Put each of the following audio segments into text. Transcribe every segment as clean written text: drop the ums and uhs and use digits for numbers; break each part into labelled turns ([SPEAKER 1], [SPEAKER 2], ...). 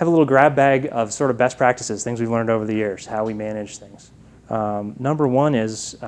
[SPEAKER 1] have a little grab bag of sort of best practices, things we've learned over the years, how we manage things. Number one is,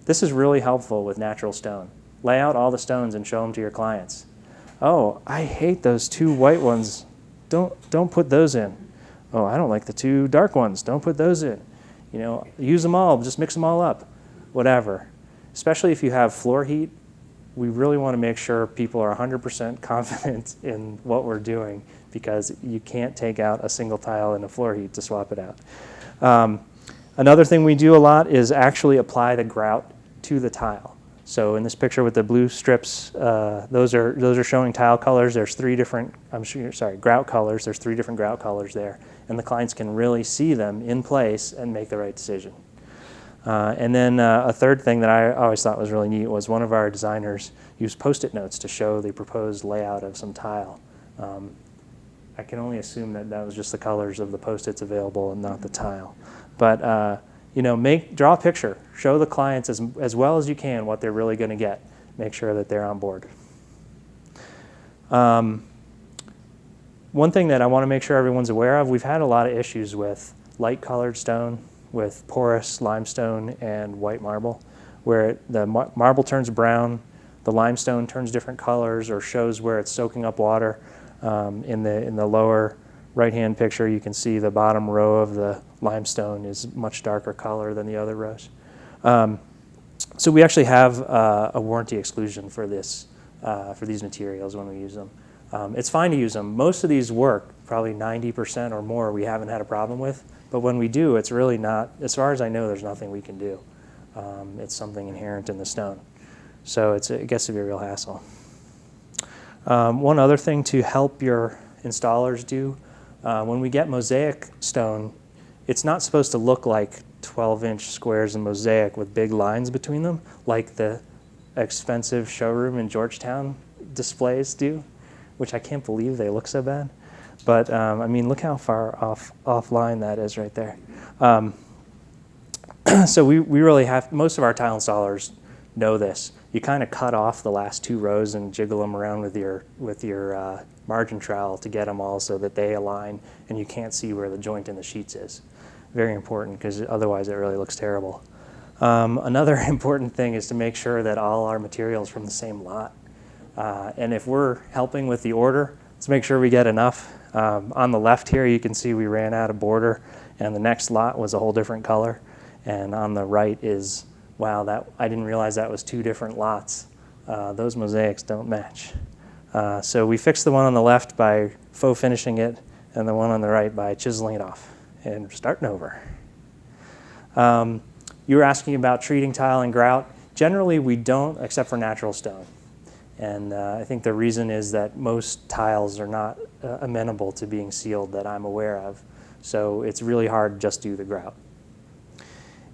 [SPEAKER 1] this is really helpful with natural stone. Lay out all the stones and show them to your clients. Oh, I hate those two white ones. Don't put those in. Oh, I don't like the two dark ones. Don't put those in. You know, use them all, just mix them all up, whatever. Especially if you have floor heat, we really want to make sure people are 100% confident in what we're doing, because you can't take out a single tile in a floor heat to swap it out. Another thing we do a lot is actually apply the grout to the tile. So in this picture with the blue strips, those are showing tile colors. There's three different, grout colors. There's three different grout colors there. And the clients can really see them in place and make the right decision. And then a third thing that I always thought was really neat was one of our designers used Post-it notes to show the proposed layout of some tile. I can only assume that that was just the colors of the Post-its available and not the tile. But you know, draw a picture. Show the clients as well as you can what they're really going to get. Make sure that they're on board. One thing that I want to make sure everyone's aware of, we've had a lot of issues with light colored stone, with porous limestone and white marble, where the marble turns brown, the limestone turns different colors or shows where it's soaking up water. In the lower right-hand picture, you can see the bottom row of the limestone is much darker color than the other rows. So we actually have a warranty exclusion for this, for these materials when we use them. It's fine to use them. Most of these work, probably 90% or more we haven't had a problem with, but when we do, it's really not, as far as I know, there's nothing we can do. It's something inherent in the stone. So it gets to be a real hassle. One other thing to help your installers do, when we get mosaic stone, it's not supposed to look like 12-inch squares in mosaic with big lines between them, like the expensive showroom in Georgetown displays do, which I can't believe they look so bad. But I mean, look how far offline that is right there. So we really have, most of our tile installers know this. You kind of cut off the last two rows and jiggle them around with your margin trowel to get them all so that they align and you can't see where the joint in the sheets is. Very important, because otherwise it really looks terrible. Another important thing is to make sure that all our materials from the same lot. And if we're helping with the order, let's make sure we get enough. On the left here, you can see we ran out of border, and the next lot was a whole different color. And on the right is, wow, I didn't realize that was two different lots. Those mosaics don't match. So we fixed the one on the left by faux finishing it, and the one on the right by chiseling it off and starting over. You were asking about treating tile and grout. Generally, we don't, except for natural stone. And I think the reason is that most tiles are not amenable to being sealed that I'm aware of. So it's really hard to just do the grout.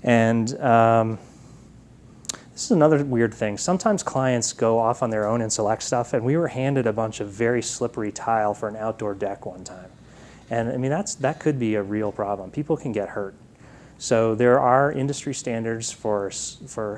[SPEAKER 1] And this is another weird thing. Sometimes clients go off on their own and select stuff, and we were handed a bunch of very slippery tile for an outdoor deck one time. And I mean, that could be a real problem. People can get hurt. So there are industry standards for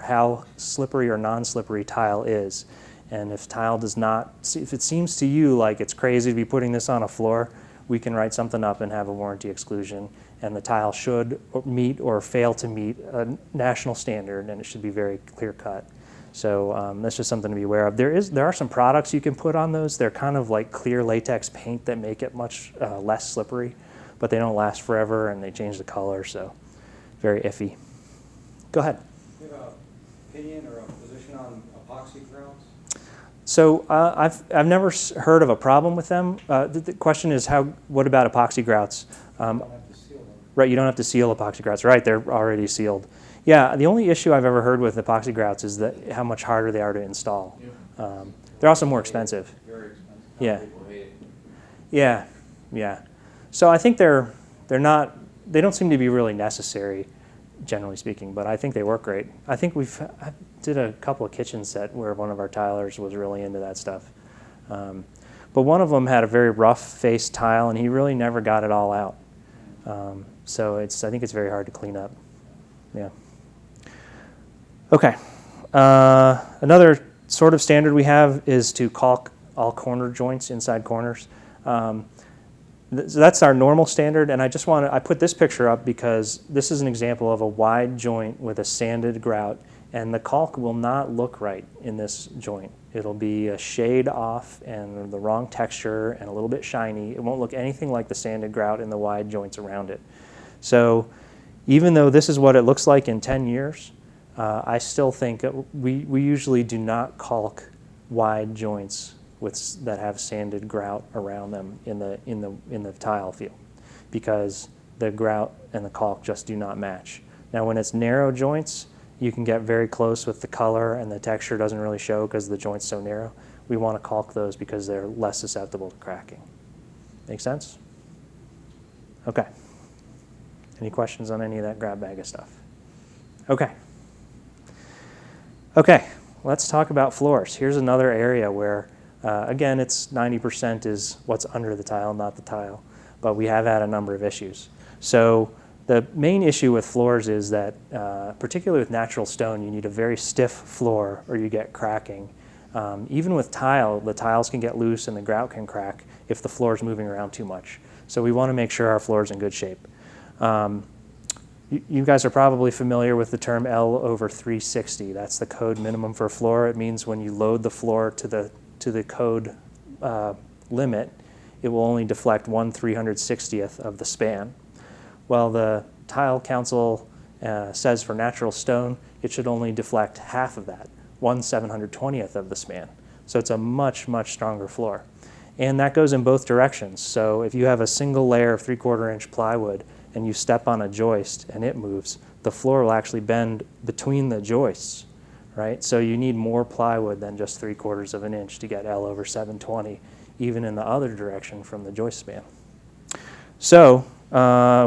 [SPEAKER 1] how slippery or non-slippery tile is. And if tile does not, if it seems to you like it's crazy to be putting this on a floor, we can write something up and have a warranty exclusion. And the tile should meet or fail to meet a national standard, and it should be very clear cut. So that's just something to be aware of. There are some products you can put on those. They're kind of like clear latex paint that make it much less slippery, but they don't last forever and they change the color, so very iffy. Go ahead.
[SPEAKER 2] Do you have an opinion or a position on epoxy grouts?
[SPEAKER 1] So I've never heard of a problem with them. The question is, what about epoxy grouts?
[SPEAKER 2] You don't have to seal them.
[SPEAKER 1] Right, you don't have to seal epoxy grouts. Right, they're already sealed. Yeah, the only issue I've ever heard with epoxy grouts is that how much harder they are to install. Yeah. They're also more expensive.
[SPEAKER 2] Very expensive.
[SPEAKER 1] Yeah.
[SPEAKER 2] People hate it.
[SPEAKER 1] Yeah, yeah. So I think they don't seem to be really necessary, generally speaking, but I think they work great. I think I did a couple of kitchen set where one of our tilers was really into that stuff. But one of them had a very rough face tile, and he really never got it all out. So I think it's very hard to clean up. Yeah. Okay. Another sort of standard we have is to caulk all corner joints, inside corners. So that's our normal standard, and I put this picture up because this is an example of a wide joint with a sanded grout, and the caulk will not look right in this joint. It'll be a shade off and the wrong texture and a little bit shiny. It won't look anything like the sanded grout in the wide joints around it. So even though this is what it looks like in 10 years, I still think we usually do not caulk wide joints that have sanded grout around them in the tile field, because the grout and the caulk just do not match. Now when it's narrow joints, you can get very close with the color and the texture doesn't really show because the joint's so narrow. We want to caulk those because they're less susceptible to cracking. Make sense? Okay. Any questions on any of that grab bag of stuff? Okay. Okay, let's talk about floors. Here's another area where again, it's 90% is what's under the tile, not the tile, but we have had a number of issues. So the main issue with floors is that, particularly with natural stone, you need a very stiff floor or you get cracking. Even with tile, the tiles can get loose and the grout can crack if the floor is moving around too much. So we want to make sure our floor is in good shape. You guys are probably familiar with the term L/360. That's the code minimum for a floor. It means when you load the floor to the code limit, it will only deflect 1/360th of the span. Well, the Tile Council says for natural stone, it should only deflect half of that, 1/720th of the span. So it's a much, much stronger floor. And that goes in both directions. So if you have a single layer of 3/4 inch plywood and you step on a joist and it moves, the floor will actually bend between the joists. Right? So you need more plywood than just 3/4 of an inch to get L/720, even in the other direction from the joist span. So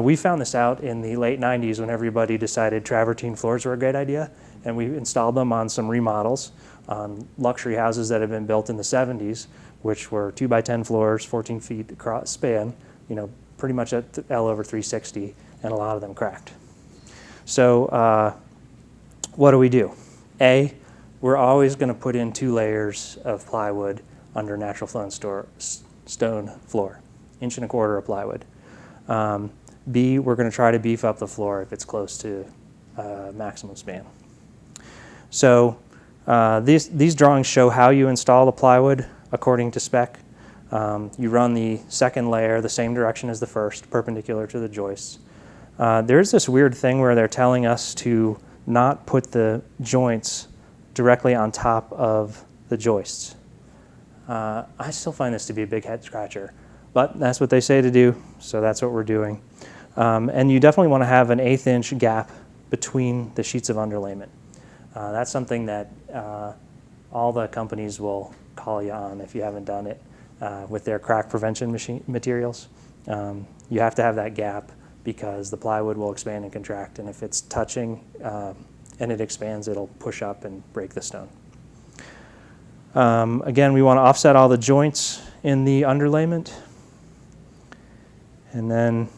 [SPEAKER 1] we found this out in the late 90s when everybody decided travertine floors were a great idea, and we installed them on some remodels on luxury houses that had been built in the 70s, which were 2x10 floors, 14 feet across span, pretty much at L/360, and a lot of them cracked. So what do? A, we're always going to put in 2 layers of plywood under natural stone floor, 1.25 inch of plywood. B, we're going to try to beef up the floor if it's close to maximum span. So these drawings show how you install the plywood according to spec. You run the second layer the same direction as the first, perpendicular to the joists. There's this weird thing where they're telling us to not put the joints directly on top of the joists. I still find this to be a big head scratcher, but that's what they say to do, so that's what we're doing. And you definitely want to have an 1/8 inch gap between the sheets of underlayment. That's something that all the companies will call you on if you haven't done it with their crack prevention materials. You have to have that gap because the plywood will expand and contract, and if it's touching and it expands, it'll push up and break the stone. Again, we want to offset all the joints in the underlayment. And then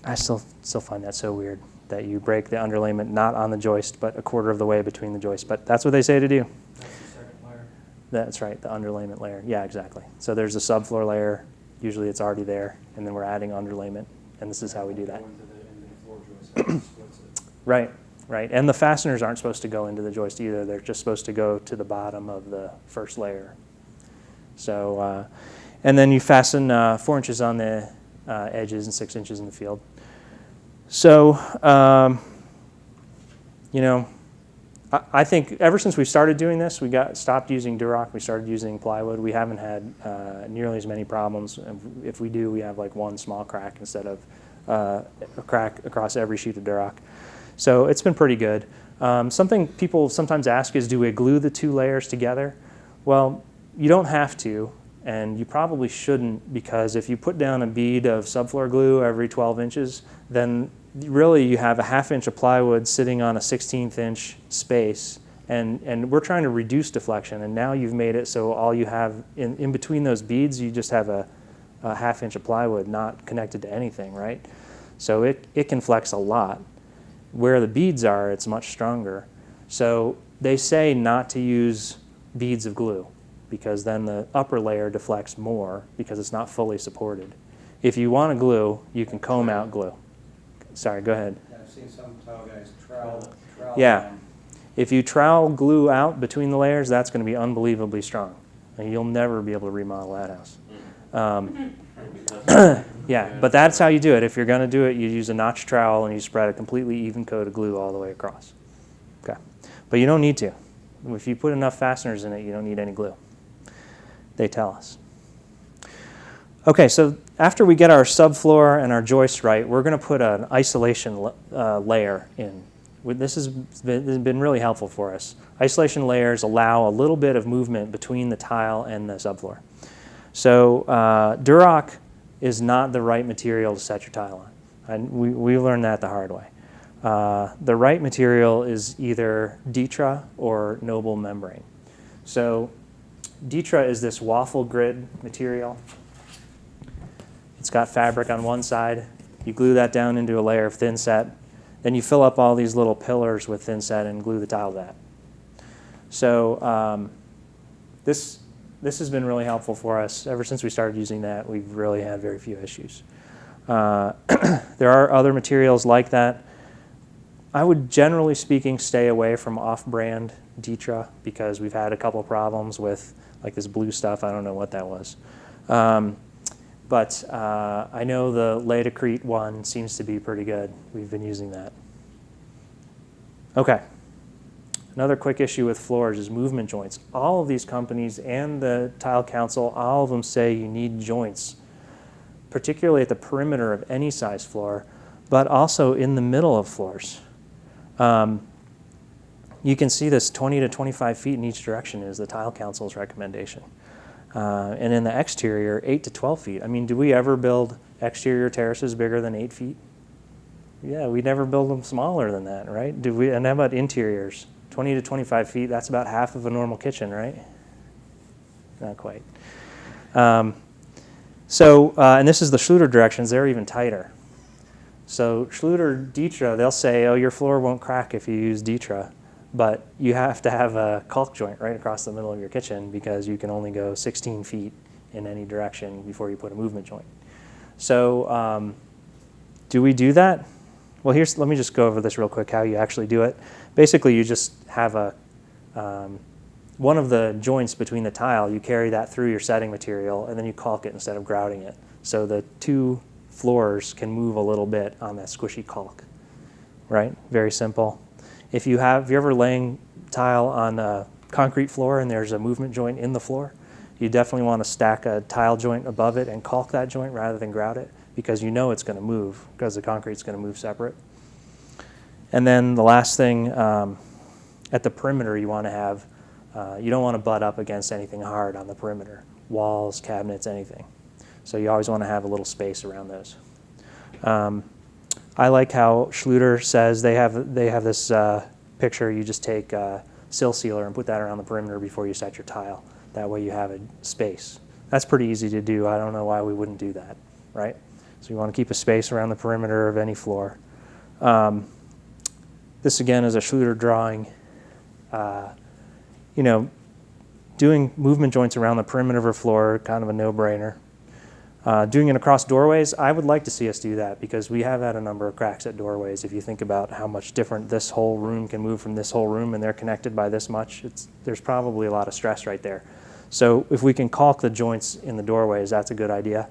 [SPEAKER 1] I still find that so weird that you break the underlayment not on the joist, but 1/4 of the way between the joists. But that's what they say to do.
[SPEAKER 2] That's the second layer.
[SPEAKER 1] That's right, the underlayment layer. Yeah, exactly. So there's a subfloor layer. Usually it's already there, and then we're adding underlayment, and this is how we do that.
[SPEAKER 2] Go into the floor joist, splits it.
[SPEAKER 1] Right, right. And the fasteners aren't supposed to go into the joist either. They're just supposed to go to the bottom of the first layer. So, and then you fasten 4 inches on the edges and 6 inches in the field. So, I think ever since we started doing this, we stopped using Durock. We started using plywood. We haven't had nearly as many problems. If we do, we have like one small crack instead of a crack across every sheet of Durock. So it's been pretty good. Something people sometimes ask is, do we glue the 2 layers together? Well, you don't have to, and you probably shouldn't, because if you put down a bead of subfloor glue every 12 inches, then really you have a 1/2 inch of plywood sitting on a 1/16 inch space, and we're trying to reduce deflection, and now you've made it so all you have in between those beads, you just have a 1/2 inch of plywood not connected to anything, right? So it can flex a lot. Where the beads are, it's much stronger. So they say not to use beads of glue. because then the upper layer deflects more because it's not fully supported. If you want to glue, you can comb out glue. Sorry, go ahead.
[SPEAKER 2] I've seen some tile guys trowel
[SPEAKER 1] Yeah.
[SPEAKER 2] down.
[SPEAKER 1] If you trowel glue out between the layers, that's going to be unbelievably strong. And you'll never be able to remodel that house. Yeah, but that's how you do it. If you're going to do it, you use a notch trowel and you spread a completely even coat of glue all the way across. Okay, but you don't need to. If you put enough fasteners in it, you don't need any glue. They tell us. Okay, so after we get our subfloor and our joist right, we're going to put an isolation layer in. This has been really helpful for us. Isolation layers allow a little bit of movement between the tile and the subfloor. So Durock is not the right material to set your tile on. And we learned that the hard way. The right material is either Ditra or Noble membrane. So Ditra is this waffle grid material. It's got fabric on one side. You glue that down into a layer of thin set. Then you fill up all these little pillars with thin set and glue the tile to that. So this has been really helpful for us. Ever since we started using that, we've really had very few issues. There are other materials like that. I would, generally speaking, stay away from off-brand Ditra because we've had a couple problems with like this blue stuff. I don't know what that was. But I know the Latacrete one seems to be pretty good. We've been using that. Okay. Another quick issue with floors is movement joints. All of these companies and the Tile Council, all of them say you need joints, particularly at the perimeter of any size floor, but also in the middle of floors. You can see this 20 to 25 feet in each direction is the Tile Council's recommendation. And in the exterior, 8 to 12 feet. I mean, do we ever build exterior terraces bigger than 8 feet? Yeah, we never build them smaller than that, right? And how about interiors? 20 to 25 feet, that's about half of a normal kitchen, right? Not quite. And this is the Schluter directions. They're even tighter. So Schluter Ditra, they'll say, oh, your floor won't crack if you use Ditra. But you have to have a caulk joint right across the middle of your kitchen because you can only go 16 feet in any direction before you put a movement joint. So do we do that? Well, let me just go over this real quick, how you actually do it. Basically, you just have one of the joints between the tile, you carry that through your setting material, and then you caulk it instead of grouting it. So the two floors can move a little bit on that squishy caulk, right? Very simple. If you're ever laying tile on a concrete floor and there's a movement joint in the floor, you definitely want to stack a tile joint above it and caulk that joint rather than grout it because you know it's going to move because the concrete's going to move separate. And then the last thing, at the perimeter you want to have, you don't want to butt up against anything hard on the perimeter, walls, cabinets, anything. So you always want to have a little space around those. I like how Schluter says they have this picture. You just take sill sealer and put that around the perimeter before you set your tile. That way you have a space. That's pretty easy to do. I don't know why we wouldn't do that, right? So you want to keep a space around the perimeter of any floor. This again is a Schluter drawing. Doing movement joints around the perimeter of a floor, kind of a no-brainer. Doing it across doorways, I would like to see us do that because we have had a number of cracks at doorways. If you think about how much different this whole room can move from this whole room and they're connected by this much, there's probably a lot of stress right there. So if we can caulk the joints in the doorways, that's a good idea.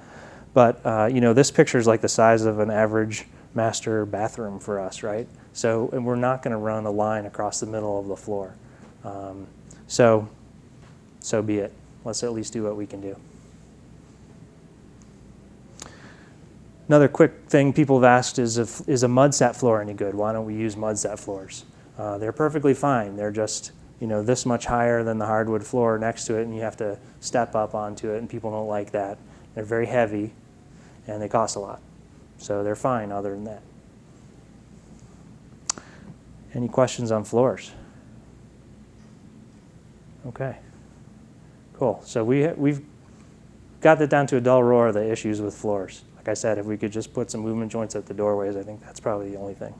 [SPEAKER 1] But this picture is like the size of an average master bathroom for us, right? And we're not going to run a line across the middle of the floor. So be it. Let's at least do what we can do. Another quick thing people have asked is a mud set floor any good? Why don't we use mud set floors? They're perfectly fine. They're just this much higher than the hardwood floor next to it, and you have to step up onto it, and people don't like that. They're very heavy, and they cost a lot. So they're fine other than that. Any questions on floors? Okay. Cool. So we've got that down to a dull roar, the issues with floors. Like I said, if we could just put some movement joints at the doorways, I think that's probably the only thing.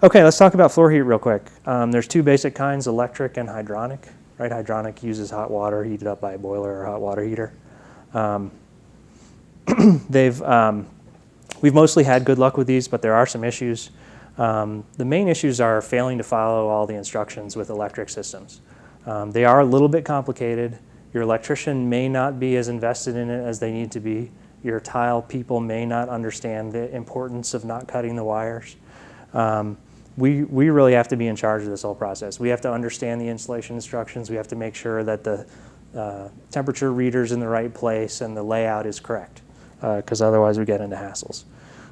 [SPEAKER 1] Okay, let's talk about floor heat real quick. There's two basic kinds, electric and hydronic. right? Hydronic uses hot water heated up by a boiler or hot water heater. We've mostly had good luck with these, but there are some issues. The main issues are failing to follow all the instructions with electric systems. They are a little bit complicated. Your electrician may not be as invested in it as they need to be. Your tile people may not understand the importance of not cutting the wires. We really have to be in charge of this whole process. We have to understand the installation instructions. We have to make sure that the temperature reader's in the right place and the layout is correct, because otherwise we get into hassles.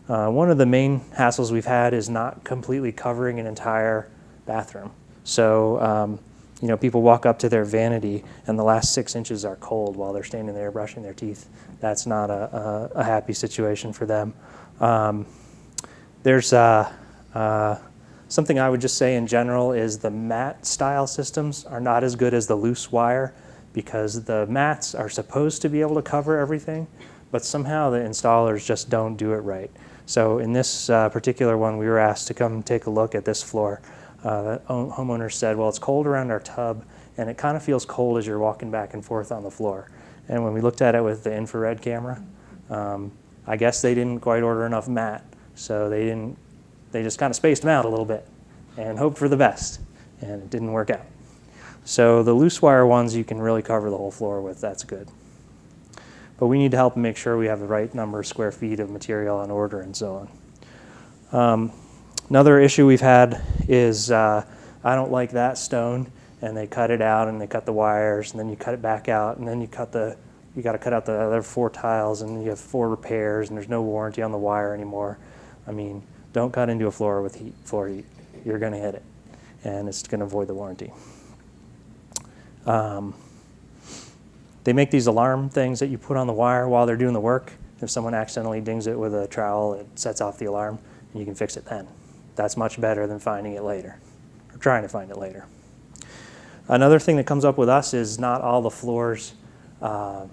[SPEAKER 1] One of the main hassles we've had is not completely covering an entire bathroom. So, you know, people walk up to their vanity and the last 6 inches are cold while they're standing there brushing their teeth. That's not a happy situation for them. There's something I would just say in general is the mat style systems are not as good as the loose wire, because the mats are supposed to be able to cover everything, but somehow the installers just don't do it right. So in this particular one, we were asked to come take a look at this floor. The homeowner said, well, it's cold around our tub, and it kind of feels cold as you're walking back and forth on the floor. And when we looked at it with the infrared camera, I guess they didn't quite order enough mat, so they just kind of spaced them out a little bit and hoped for the best, and it didn't work out. So the loose wire ones you can really cover the whole floor with. That's good. But we need to help make sure we have the right number of square feet of material on order and so on. Another issue we've had is I don't like that stone, and they cut it out and they cut the wires, and then you cut it back out, and then you got to cut out the other 4 tiles, and you have 4 repairs, and there's no warranty on the wire anymore. I mean, don't cut into a floor with floor heat. You're going to hit it, and it's going to void the warranty. They make these alarm things that you put on the wire while they're doing the work. If someone accidentally dings it with a trowel, it sets off the alarm, and you can fix it then. That's much better than finding it later, or trying to find it later. Another thing that comes up with us is not all the floors, a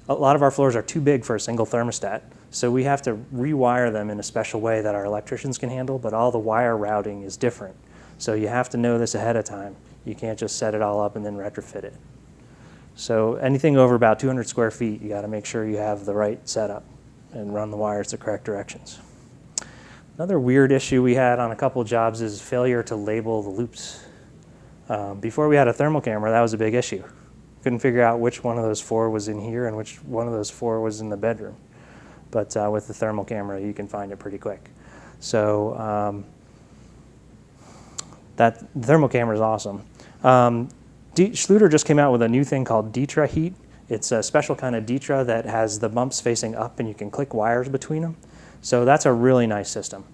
[SPEAKER 1] lot of our floors are too big for a single thermostat, so we have to rewire them in a special way that our electricians can handle, but all the wire routing is different. So you have to know this ahead of time. You can't just set it all up and then retrofit it. So anything over about 200 square feet, you got to make sure you have the right setup and run the wires the correct directions. Another weird issue we had on a couple of jobs is failure to label the loops. Before we had a thermal camera, that was a big issue. Couldn't figure out which one of those 4 was in here and which one of those 4 was in the bedroom. But with the thermal camera, you can find it pretty quick. So that thermal camera is awesome. Schluter just came out with a new thing called Ditra Heat. It's a special kind of Ditra that has the bumps facing up, and you can click wires between them. So that's a really nice system.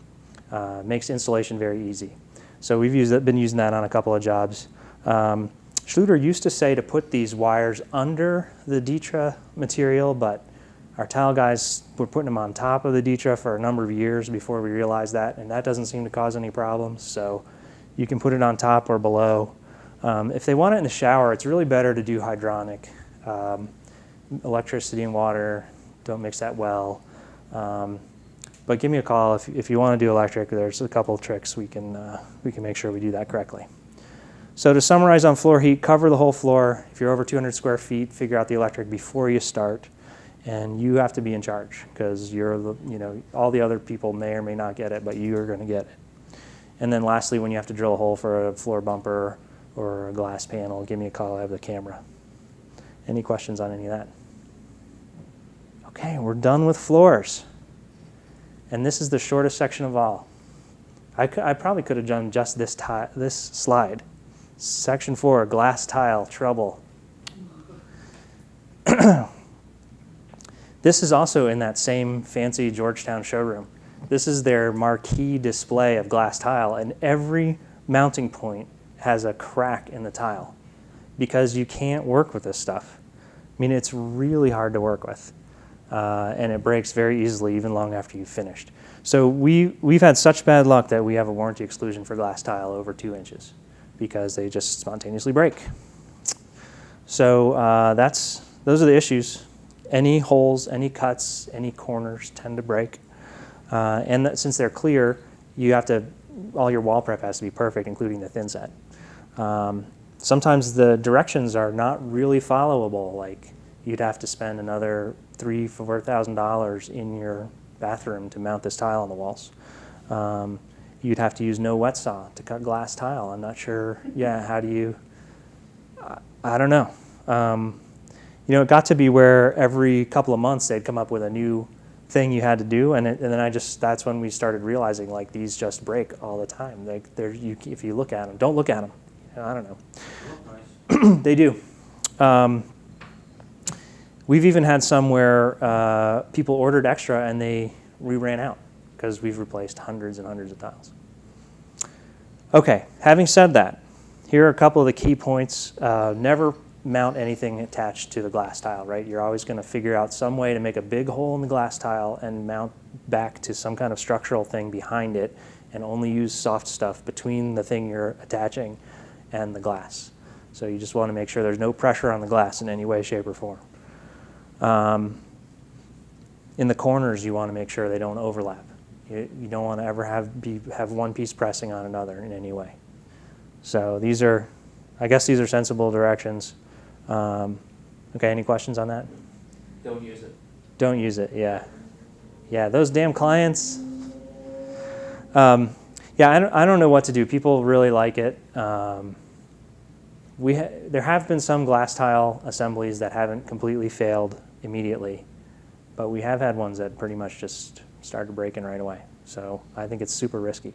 [SPEAKER 1] Makes installation very easy. So we've been using that on a couple of jobs. Schluter used to say to put these wires under the Ditra material, but our tile guys were putting them on top of the Ditra for a number of years before we realized that, and that doesn't seem to cause any problems. So you can put it on top or below. If they want it in the shower, it's really better to do hydronic. Electricity and water, don't mix that well. But give me a call if you want to do electric. There's a couple of tricks we can make sure we do that correctly. So to summarize on floor heat, cover the whole floor. If you're over 200 square feet, figure out the electric before you start, and you have to be in charge, because all the other people may or may not get it, but you are going to get it. And then lastly, when you have to drill a hole for a floor bumper or a glass panel, give me a call. I have the camera. Any questions on any of that? Okay, we're done with floors. And this is the shortest section of all. I probably could have done just this slide. Section 4, glass tile, trouble. This is also in that same fancy Georgetown showroom. This is their marquee display of glass tile, and every mounting point has a crack in the tile because you can't work with this stuff. I mean, it's really hard to work with, and it breaks very easily even long after you've finished. So we've had such bad luck that we have a warranty exclusion for glass tile over 2 inches because they just spontaneously break. So those are the issues. Any holes, any cuts, any corners tend to break. And since they're clear, all your wall prep has to be perfect, including the thin set. Sometimes the directions are not really followable. Like you'd have to spend another $3,000–4,000 in your bathroom to mount this tile on the walls. You'd have to use no wet saw to cut glass tile. I'm not sure. Yeah, how do you? I don't know. You know, it got to be where every couple of months they'd come up with a new thing you had to do, and then that's when we started realizing like these just break all the time. Like if you look at them, don't look at them. I don't know.
[SPEAKER 2] Nice.
[SPEAKER 1] They do. We've even had some where people ordered extra and we ran out because we've replaced hundreds and hundreds of tiles. Okay, having said that, here are a couple of the key points. Never mount anything attached to the glass tile, right? You're always going to figure out some way to make a big hole in the glass tile and mount back to some kind of structural thing behind it, and only use soft stuff between the thing you're attaching and the glass. So you just want to make sure there's no pressure on the glass in any way, shape, or form. In the corners, you want to make sure they don't overlap. You don't want to ever have one piece pressing on another in any way. So I guess these are sensible directions. Okay, any questions on that?
[SPEAKER 2] Don't use it.
[SPEAKER 1] Don't use it, yeah. Yeah, those damn clients. Yeah, I don't know what to do. People really like it. There have been some glass tile assemblies that haven't completely failed immediately, but we have had ones that pretty much just started breaking right away. So I think it's super risky.